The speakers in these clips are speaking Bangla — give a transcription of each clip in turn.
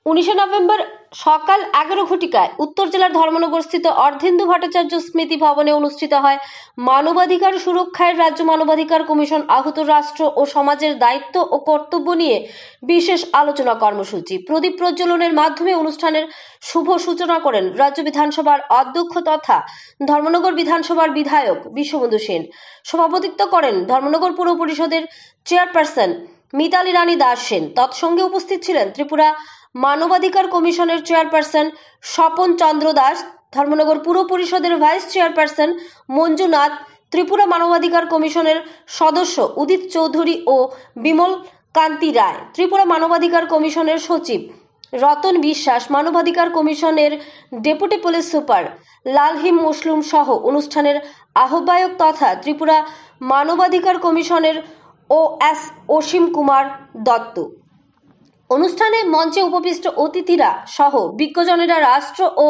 19 নভেম্বর সকাল 11 ঘটিকায় উত্তর জেলার ধর্মনগরস্থিত অর্ধেন্দু ভট্টাচার্য স্মৃতি ভবনে অনুষ্ঠিত হয় মানবাধিকার সুরক্ষায় রাজ্য মানবাধিকার কমিশন আহত রাষ্ট্র ও সমাজের দায়িত্ব ও কর্তব্য নিয়ে বিশেষ আলোচনা কর্মসূচি। প্রদীপ প্রজ্বলনের মাধ্যমে অনুষ্ঠানের শুভ সূচনা করেন রাজ্য বিধানসভার অধ্যক্ষ তথা ধর্মনগর বিধানসভার বিধায়ক বিশ্ববন্ধু সেন। সভাপতিত্ব করেন ধর্মনগর পুর পরিষদের চেয়ারপারসন মিতালি রানী দাস সেন। তৎসঙ্গে উপস্থিত ছিলেন ত্রিপুরা মানবাধিকার কমিশনের চেয়ারপারসন স্বপন চন্দ্র দাস, ধর্মনগর পুর পরিষদের ভাইস চেয়ারপারসন মঞ্জুনাথ, ত্রিপুরা মানবাধিকার কমিশনের সদস্য উদিত চৌধুরী ও বিমল কান্তি রায়, ত্রিপুরা মানবাধিকার কমিশনের সচিব রতন বিশ্বাস, মানবাধিকার কমিশনের ডেপুটি পুলিশ সুপার লালহিম মুসলুম সহ অনুষ্ঠানের আহ্বায়ক তথা ত্রিপুরা মানবাধিকার কমিশনের OS অসীম কুমার দত্ত। অনুষ্ঠানে মঞ্চে উপবিষ্ট অতিথিরা সহ বিজ্ঞজনেরা রাষ্ট্র ও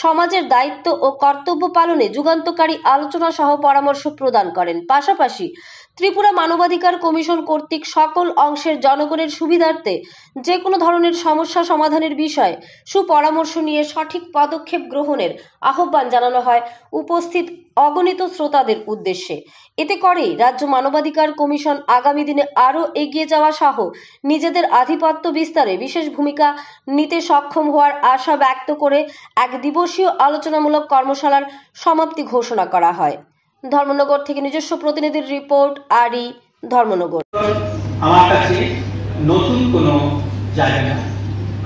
সমাজের দায়িত্ব ও কর্তব্য পালনে যুগান্তকারী আলোচনা সহ পরামর্শ প্রদান করেন। পাশাপাশি ত্রিপুরা মানবাধিকার কমিশন কর্তৃক সকল অংশের জনগণের সুবিধার্থে যে কোনো ধরনের সমস্যা সমাধানের বিষয়ে সুপরামর্শ নিয়ে সঠিক পদক্ষেপ গ্রহণের আহ্বান জানানো হয় উপস্থিত অগণিত শ্রোতাদের উদ্দেশ্যে। এতে করে রাজ্য মানবাধিকার কমিশন আগামী দিনে আরও এগিয়ে যাওয়া সহ নিজেদের আধিপত্য বিস্তারে বিশেষ ভূমিকা নিতে সক্ষম হওয়ার আশা ব্যক্ত করে এক দিবসীয় আলোচনামূলক কর্মশালার সমাপ্তি ঘোষণা করা হয়। ধর্মনগর থেকে নিজস্ব প্রতিনিধির রিপোর্ট, আরি, ধর্মনগর। আমার কাছে নতুন কোনো জায়গা না।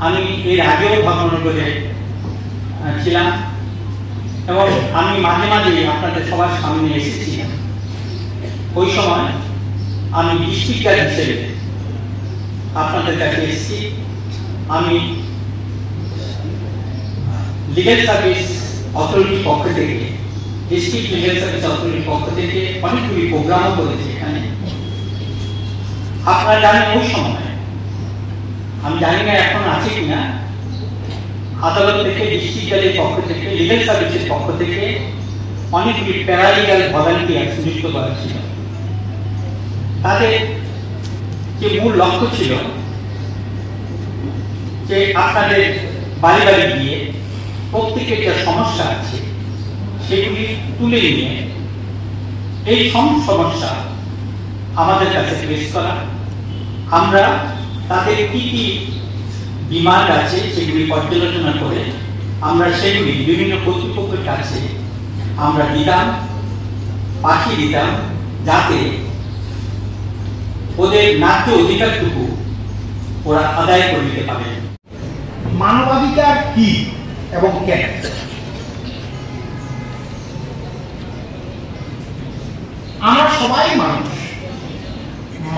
আমি এর আগেও ধর্মনগরে ছিলাম এবং আমি মাঝে মাঝে আপনাদের সবার সামনে এসেছি। ওই সময় আমি ডিস্ট্রিক্টার হিসেবে আপনাদের কাছে এসেছি। আমি লিগ্যাল সার্ভিস অথরিটির পক্ষ থেকে, ডিস্ট্রিক্ট লিগ্যাল সার্ভিস অথরিটির পক্ষ থেকে অনেকগুলি প্রোগ্রামও করেছি এখানে। আপনারা জানেন ওই সময়, আমি জানি না এখন আছে কিনা, আদালত থেকে, ডিস্ট্রিক্ট জাজের পক্ষ থেকে, লিগ্যাল সার্ভিসের পক্ষ থেকে অনেকগুলি প্যারালিগাল ভলান্টিয়ার নিযুক্ত করা ছিল। তাদের যে মূল লক্ষ্য ছিল যে আপনাদের বাড়ি বাড়ি গিয়ে প্রত্যেকের যে সমস্যা আছে সেগুলি তুলে নিয়ে এই সমস্যা আমাদের কাছে পেশ করা, আমরা তাদের কি কি ডিমান্ড আছে সেগুলি পর্যালোচনা করে আমরা সেগুলি বিভিন্ন কর্তৃপক্ষের কাছে আমরা পাঠিয়ে দিতাম, যাতে ওদের ন্যায্য অধিকারটুকু ওরা আদায় করে নিতে পারে। মানবাধিকার কি এবং কেন? আমরা সবাই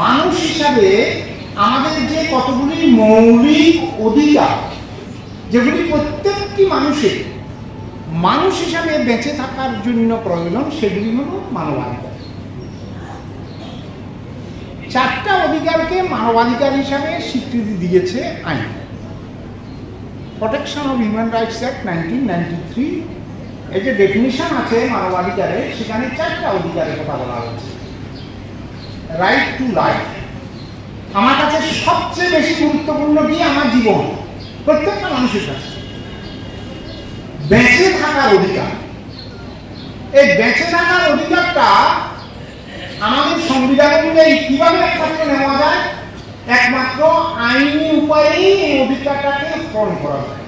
মানুষ হিসাবে আমাদের যে কতগুলি মৌলিক অধিকার, যেগুলি প্রত্যেকটি মানুষের মানুষ হিসাবে বেঁচে থাকার জন্য প্রয়োজন, সেগুলি হল মানবাধিকার। 4টা অধিকারকে মানবাধিকার হিসাবে স্বীকৃতি দিয়েছে আইন। Protection of human rights act 1993 এই যে ডেফিনিশন আছে মানবাধিকারের, সেখানে 4টা অধিকারের কথা বলা হয়েছে। রাইট টু লাইফ আমার কাছে সবচেয়ে বেশি গুরুত্বপূর্ণ কি? আমার জীবন, প্রত্যেকটা মানুষের কাছে বেঁচে থাকার অধিকার। এই বেঁচে থাকার অধিকারটা আমাদের সংবিধান অনুযায়ী কিভাবে একমাত্র নেওয়া যায়? একমাত্র আইনি উপায়েই এই অধিকারটাকে পূরণ করা যায়।